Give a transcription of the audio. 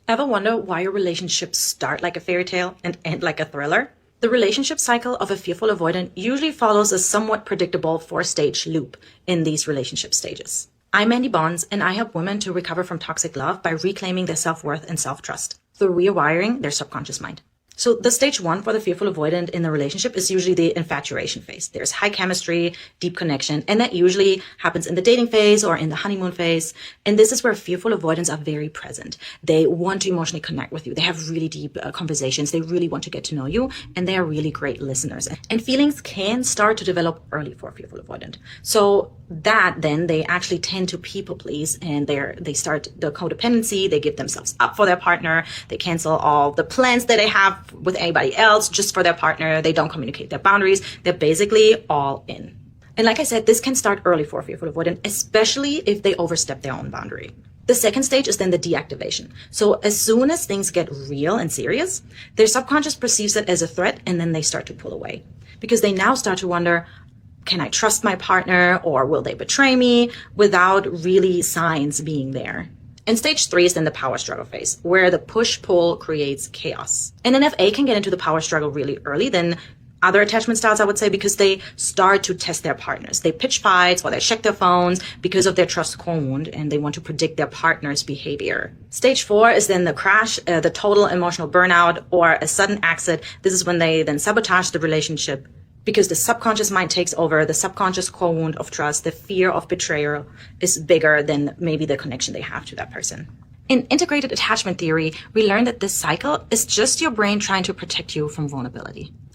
Ever wonder why your relationships start like a fairy tale and end like a thriller? The relationship cycle of a fearful avoidant usually follows a somewhat predictable 4-stage loop in these relationship stages. I'm Mandy Bonds, and I help women to recover from toxic love by reclaiming their self-worth and self-trust through rewiring their subconscious mind. So the stage 1 for the fearful avoidant in the relationship is usually the infatuation phase. There's high chemistry, deep connection, and that usually happens in the dating phase or in the honeymoon phase. And this is where fearful avoidants are very present. They want to emotionally connect with you. They have really deep conversations. They really want to get to know you, and they are really great listeners. And feelings can start to develop early for a fearful avoidant. So that then they actually tend to people please, and they start the codependency. They give themselves up for their partner. They cancel all the plans that they have with anybody else just for their partner. They don't communicate their boundaries. They're basically all in. And like I said, this can start early for a fearful avoidant, especially if they overstep their own boundary. The second stage is then the deactivation. So as soon as things get real and serious, their subconscious perceives it as a threat, and then they start to pull away because they now start to wonder, can I trust my partner, or will they betray me, without really signs being there. And stage 3 is then the power struggle phase, where the push-pull creates chaos. And an FA can get into the power struggle really early than other attachment styles, I would say, because they start to test their partners. They pitch fights or they check their phones because of their trust core wound, and they want to predict their partner's behavior. Stage 4 is then the crash, the total emotional burnout, or a sudden exit. This is when they then sabotage the relationship because the subconscious mind takes over. The subconscious core wound of trust, the fear of betrayal, is bigger than maybe the connection they have to that person. In integrated attachment theory, we learned that this cycle is just your brain trying to protect you from vulnerability.